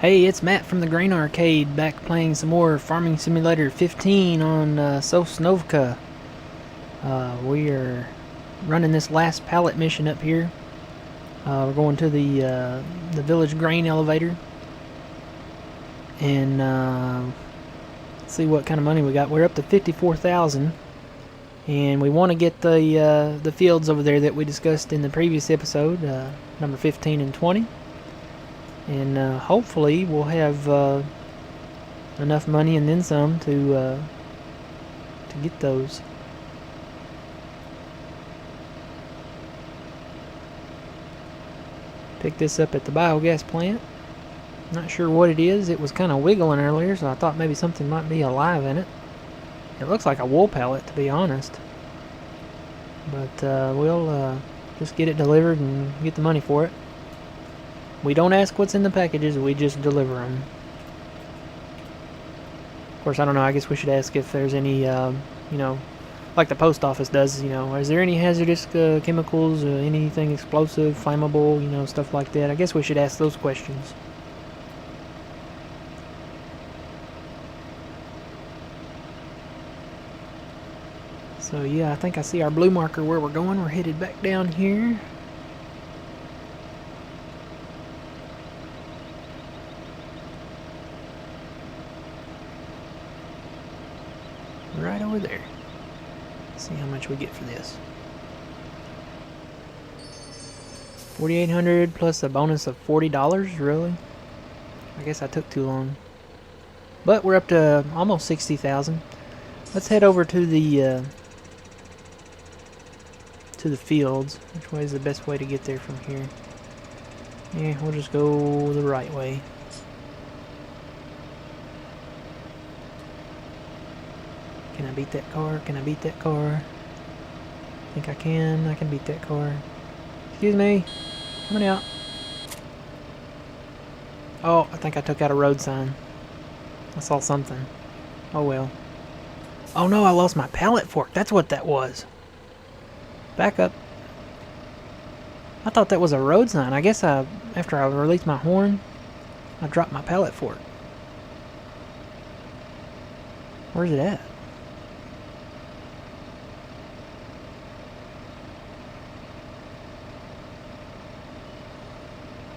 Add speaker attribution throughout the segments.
Speaker 1: Hey, it's Matt from the Grain Arcade, back playing some more Farming Simulator 15 on Sosnovka. We are running this last pallet mission up here. We're going to the village grain elevator and see what kind of money we got. We're up to 54,000, and we want to get the fields over there that we discussed in the previous episode, number 15 and 20. And hopefully we'll have enough money and then some to get those. Pick this up at the biogas plant. Not sure what it is. It was kind of wiggling earlier, so I thought maybe something might be alive in it. It looks like a wool pallet, to be honest. But we'll just get it delivered and get the money for it. We don't ask what's in the packages, we just deliver them. Of course, I don't know, I guess we should ask if there's any, like the post office does, is there any hazardous chemicals, anything explosive, flammable, stuff like that. I guess we should ask those questions. So yeah, I think I see our blue marker where we're going. We're headed back down here. Right over there. Let's see how much we get for this. 4,800 plus a bonus of $40. Really? I guess I took too long. But we're up to almost 60,000. Let's head over to the fields. Which way is the best way to get there from here? Yeah, we'll just go the right way. Can I beat that car? Can I beat that car? I think I can. I can beat that car. Excuse me. Coming out. Oh, I think I took out a road sign. I saw something. Oh well. Oh no, I lost my pallet fork. That's what that was. Back up. I thought that was a road sign. I guess after I released my horn, I dropped my pallet fork. Where's it at?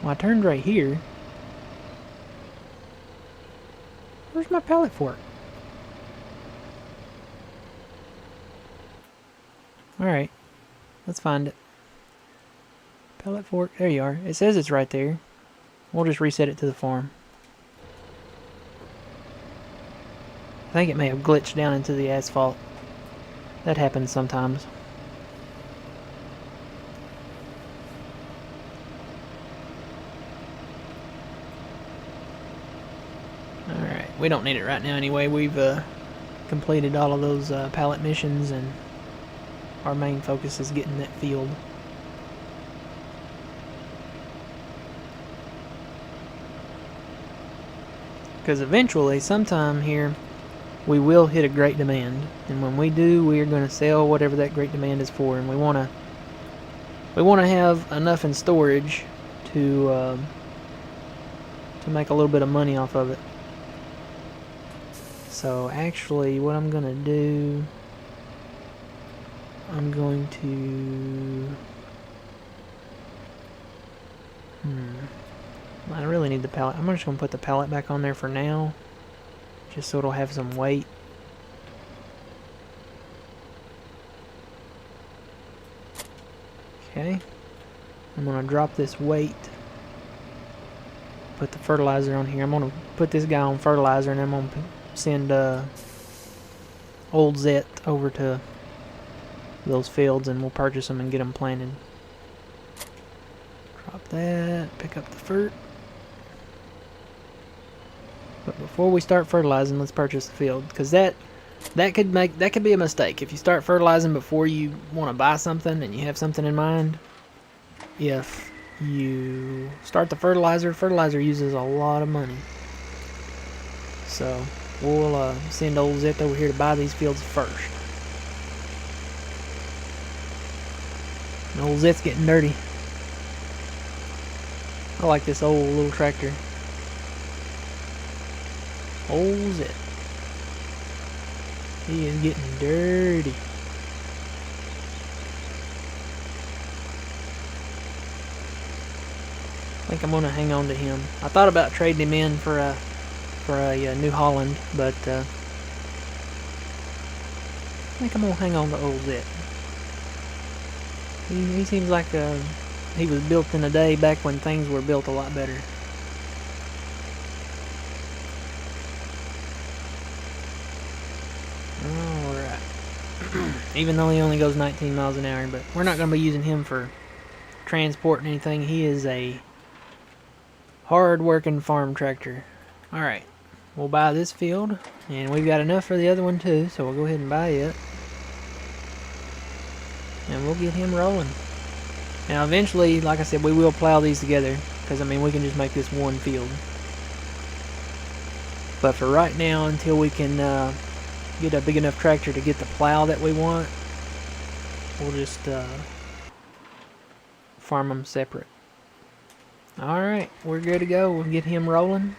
Speaker 1: Well, I turned right here. Where's my pallet fork? Alright. Let's find it. Pallet fork. There you are. It says it's right there. We'll just reset it to the farm. I think it may have glitched down into the asphalt. That happens sometimes. Alright, we don't need it right now anyway. We've completed all of those pallet missions, and our main focus is getting that field. Because eventually, sometime here, we will hit a great demand, and when we do, we are going to sell whatever that great demand is for, and we want to have enough in storage to make a little bit of money off of it. So actually, what I'm going to do, I'm going to I really need the pallet. I'm just going to put the pallet back on there for now, just so it'll have some weight. Okay. I'm going to drop this weight. Put the fertilizer on here. I'm going to put this guy on fertilizer, and I'm going to send old Zet over to those fields, and we'll purchase them and get them planted. Drop that. Pick up the fert. But before we start fertilizing, let's purchase the field, because that could be a mistake. If you start fertilizing before you want to buy something and you have something in mind, if you start the fertilizer uses a lot of money. So we'll send old Zip over here to buy these fields first. And old Zip's getting dirty. I like this old little tractor. Old Zet. He is getting dirty. I think I'm gonna hang on to him. I thought about trading him in for a New Holland, but I think I'm gonna hang on to Old Zet. He seems like he was built in a day back when things were built a lot better. Alright. Even though he only goes 19 miles an hour, but we're not going to be using him for transport and anything. He is a hard-working farm tractor. Alright. We'll buy this field, and we've got enough for the other one too, so we'll go ahead and buy it. And we'll get him rolling. Now eventually, like I said, we will plow these together, because I mean we can just make this one field. But for right now, until we can get a big enough tractor to get the plow that we want, we'll just farm them separate. Alright, we're good to go. We'll get him rolling.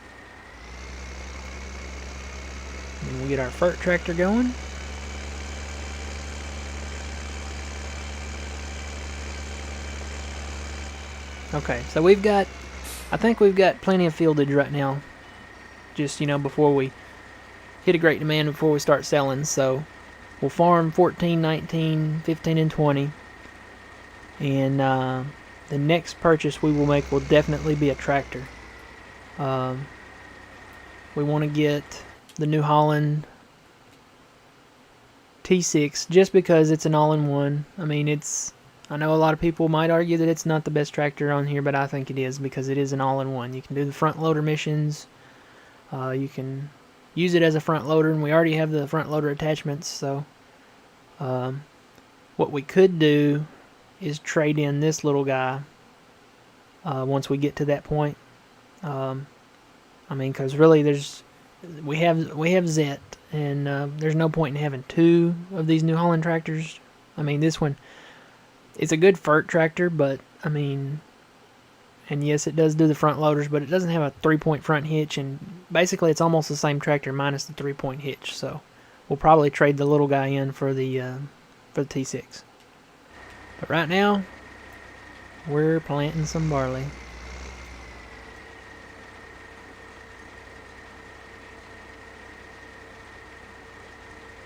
Speaker 1: And we'll get our FERT tractor going. Okay, so I think we've got plenty of fieldage right now. Just, before we hit a great demand before we start selling. So we'll farm 14, 19, 15, and 20. And the next purchase we will make will definitely be a tractor. We want to get the New Holland T6 just because it's an all-in-one. I mean, I know a lot of people might argue that it's not the best tractor on here, but I think it is because it is an all-in-one. You can do the front loader missions. You can use it as a front loader, and we already have the front loader attachments. So what we could do is trade in this little guy once we get to that point. I mean, because really we have Zet, and there's no point in having two of these New Holland tractors. I mean, this one, it's a good FERT tractor, but I mean, and yes, it does do the front loaders, but it doesn't have a 3-point front hitch, and basically it's almost the same tractor minus the 3-point hitch. So we'll probably trade the little guy in for the T6. But right now, we're planting some barley.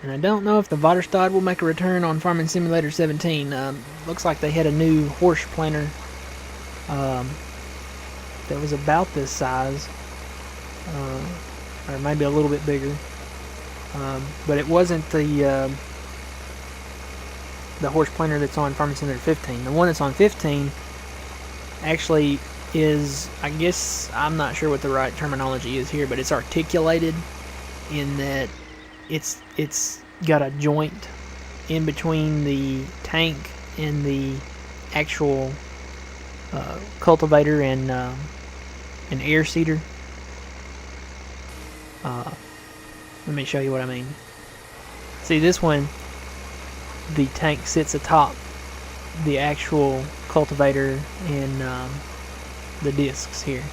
Speaker 1: And I don't know if the Vaderstad will make a return on Farming Simulator 17. Looks like they had a new horse planter that was about this size, or maybe a little bit bigger. But it wasn't the horse planter that's on Farming Simulator 15. The one that's on 15 actually is, I guess, I'm not sure what the right terminology is here, but it's articulated in that it's got a joint in between the tank and the actual cultivator and an air seeder. Let me show you what I mean. See, this one, the tank sits atop the actual cultivator and the discs here,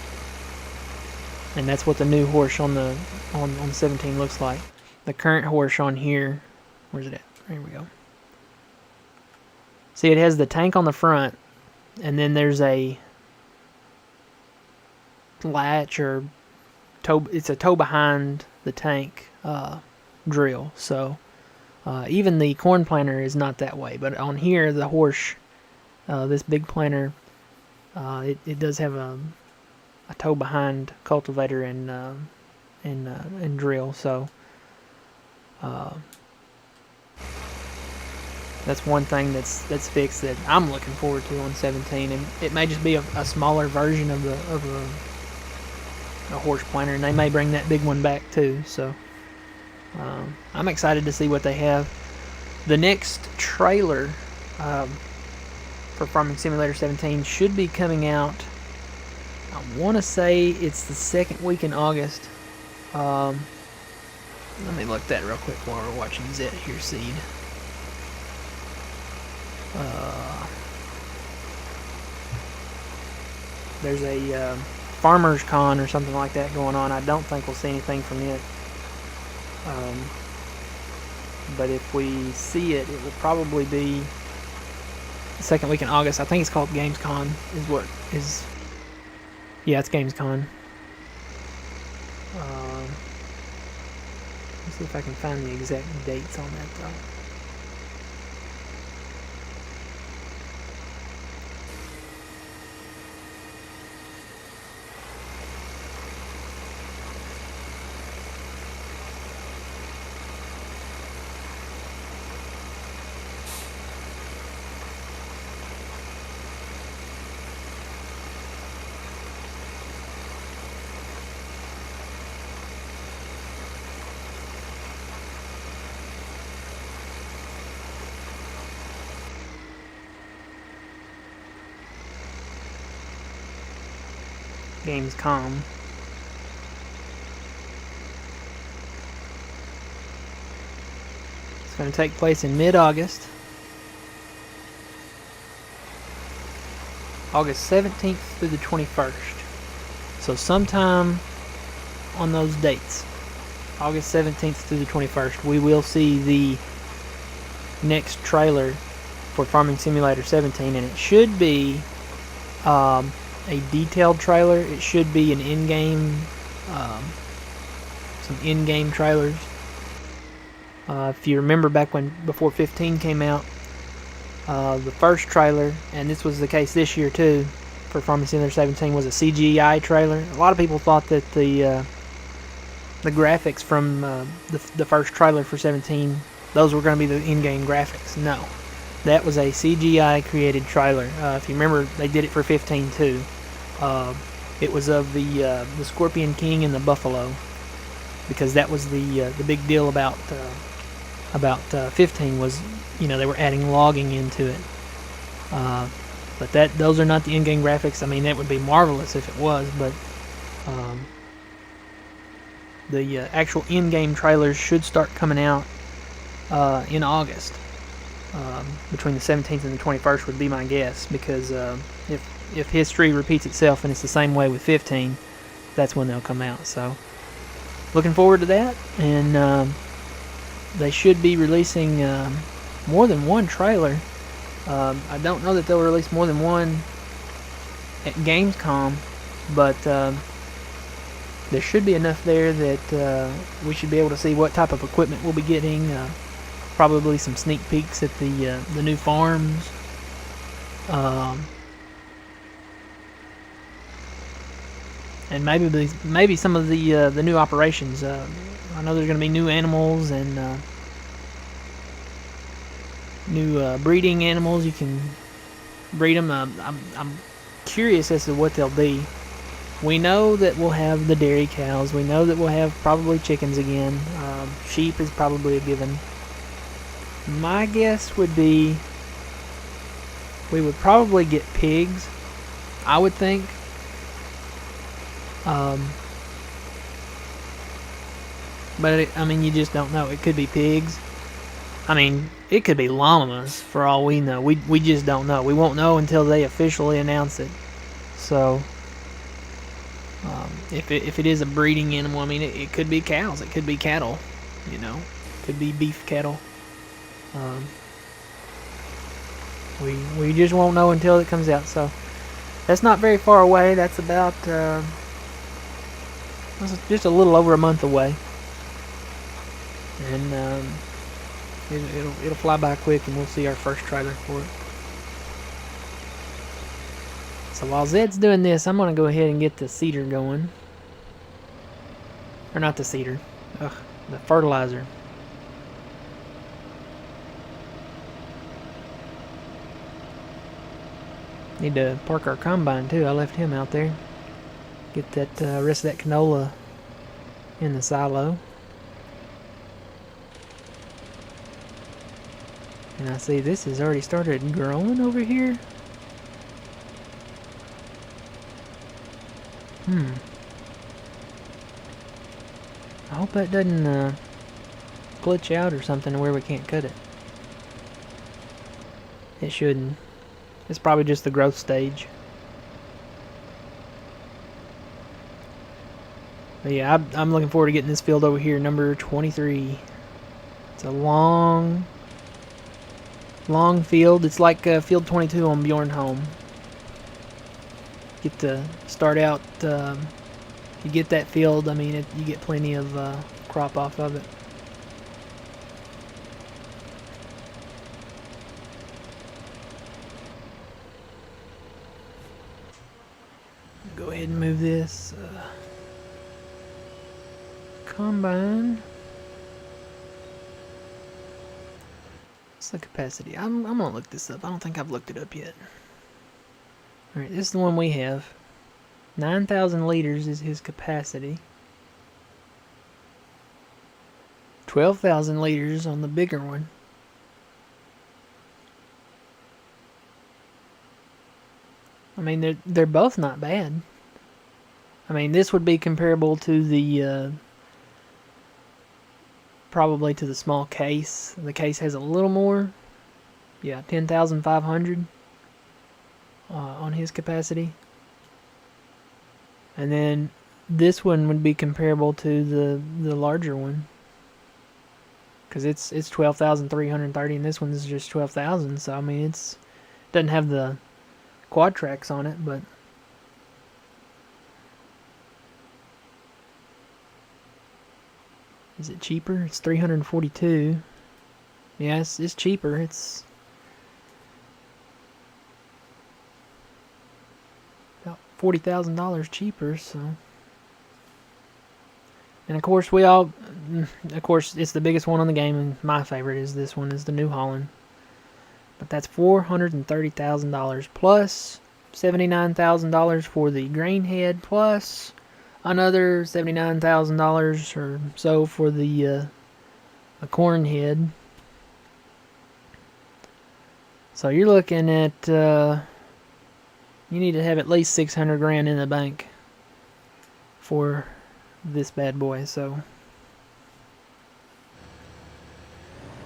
Speaker 1: and that's what the new horse on 17 looks like. The current horse on here, where's it at? There we go. See, it has the tank on the front, and then there's a latch or tow. It's a tow behind the tank drill. So even the corn planter is not that way. But on here, the horse, this big planter, it does have a tow behind cultivator and drill. So that's one thing that's fixed that I'm looking forward to on 17, and it may just be a smaller version of a horse planter, and they may bring that big one back too. So I'm excited to see what they have. The next trailer for Farming Simulator 17 should be coming out. I want to say it's the second week in August. Let me look that real quick while we're watching Zet here seed. There's a Farmers Con or something like that going on. I don't think we'll see anything from it But if we see it, it will probably be the second week in August. I think it's called Gamescom. Yeah, it's Gamescom. Let's see if I can find the exact dates on that though. Gamescom. It's going to take place in mid-August. August 17th through the 21st. So sometime on those dates, August 17th through the 21st, we will see the next trailer for Farming Simulator 17, and it should be a detailed trailer. It should be an in-game, some in-game trailers. If you remember back before 15 came out, the first trailer, and this was the case this year too, for Farming Simulator 17, was a CGI trailer. A lot of people thought that the graphics from the first trailer for 17, those were going to be the in-game graphics. No, that was a CGI created trailer. If you remember, they did it for 15 too. It was of the Scorpion King and the Buffalo, because that was the big deal about 15 was, they were adding logging into it. But those are not the in-game graphics. I mean, that would be marvelous if it was, but the actual in-game trailers should start coming out in August. Between the 17th and the 21st would be my guess, because if history repeats itself and it's the same way with 15, that's when they'll come out. So, looking forward to that, and they should be releasing more than one trailer. I don't know that they'll release more than one at Gamescom, but there should be enough there that we should be able to see what type of equipment we'll be getting. Probably some sneak peeks at the new farms. And maybe some of the new operations. I know there's going to be new animals and new breeding animals. You can breed them. I'm curious as to what they'll be. We know that we'll have the dairy cows. We know that we'll have probably chickens again. Sheep is probably a given. My guess would be we would probably get pigs, I would think. But I mean, you just don't know. It could be pigs. I mean, it could be llamas for all we know. We just don't know. We won't know until they officially announce it. So, if it is a breeding animal, I mean, it could be cows. It could be cattle. It could be beef cattle. We just won't know until it comes out. So that's not very far away. That's about just a little over a month away, and it'll fly by quick, and we'll see our first trailer for it. So while Zed's doing this, I'm gonna go ahead and get the seeder going, or not the seeder, the fertilizer. Need to park our combine too. I left him out there. Get that rest of that canola in the silo. And I see this has already started growing over here. I hope that doesn't glitch out or something to where we can't cut it. It shouldn't. It's probably just the growth stage. But yeah, I'm looking forward to getting this field over here, number 23. It's a long field. It's like field 22 on Bjornholm. Get to start out, you get that field, I mean, you get plenty of crop off of it. Go ahead and move this combine. What's the capacity? I'm gonna look this up. I don't think I've looked it up yet. Alright, this is the one we have. 9,000 liters is his capacity. 12,000 liters on the bigger one. I mean, they're both not bad. I mean, this would be comparable to the probably to the small case. The case has a little more. Yeah, 10,500 on his capacity. And then this one would be comparable to the larger one, because it's 12,330, and this one is just 12,000. So I mean, it doesn't have the quad tracks on it, but is it cheaper? It's 342. Yeah, it's cheaper. It's about $40,000 cheaper. So, and of course it's the biggest one on the game, and my favorite is this one, is the New Holland. But that's $430,000 plus $79,000 for the grain head, plus another $79,000 or so for the corn head. So you're looking at you need to have at least 600 grand in the bank for this bad boy. So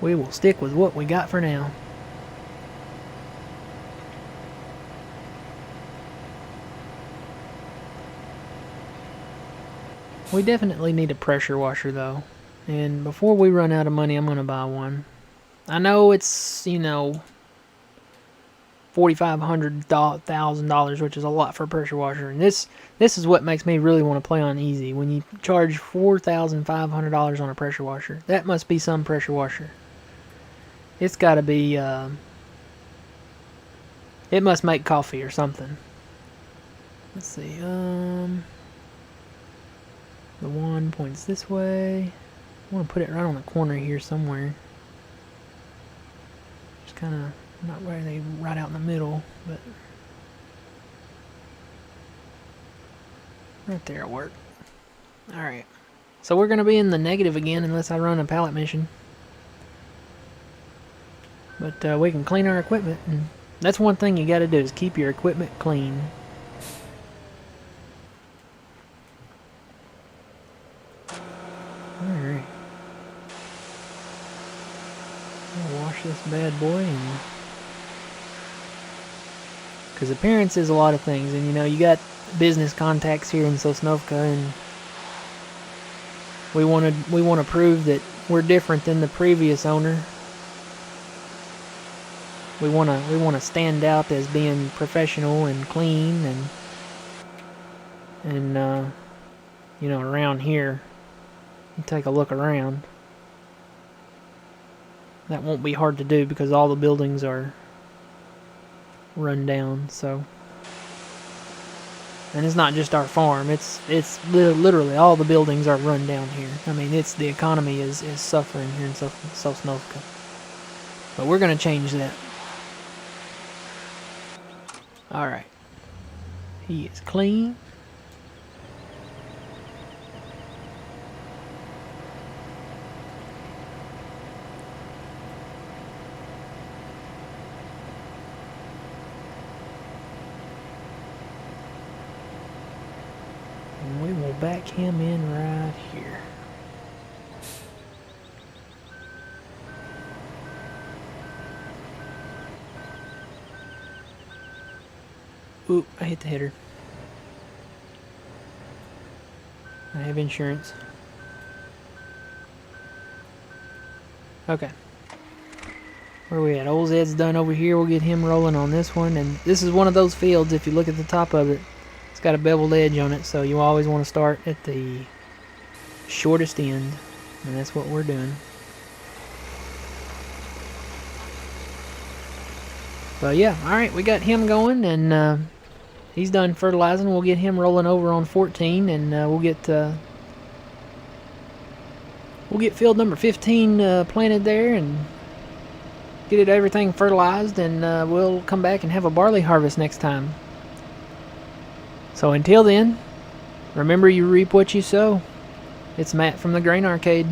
Speaker 1: we will stick with what we got for now. We definitely need a pressure washer though, and before we run out of money, I'm gonna buy one. I know it's, $4,500, which is a lot for a pressure washer, and this is what makes me really want to play on easy. When you charge $4,500 on a pressure washer, that must be some pressure washer. It's got to be. It must make coffee or something. Let's see. The one points this way. I want to put it right on the corner here somewhere. Just kind of not right out in the middle, but right there will work. Alright. So we're going to be in the negative again unless I run a pallet mission. But we can clean our equipment, and that's one thing you got to do, is keep your equipment clean. Alright. I'll wash this bad boy, because appearance is a lot of things, and you got business contacts here in Sosnovka, and we want to prove that we're different than the previous owner. We want to stand out as being professional and clean, and around here, you take a look around. That won't be hard to do because all the buildings are run down. So, and it's not just our farm. It's literally all the buildings are run down here. I mean, the economy is suffering here in Sosnovka. But we're gonna change that. All right. He is clean. And we will back him in right here. Oop, I hit the header. I have insurance. Okay. Where are we at? Old Zed's done over here. We'll get him rolling on this one. And this is one of those fields, if you look at the top of it, it's got a beveled edge on it, so you always want to start at the shortest end. And that's what we're doing. But yeah, alright, we got him going, and he's done fertilizing. We'll get him rolling over on 14, and we'll get field number 15 planted there, and get everything fertilized, and we'll come back and have a barley harvest next time. So until then, remember, you reap what you sow. It's Matt from the Grain Arcade.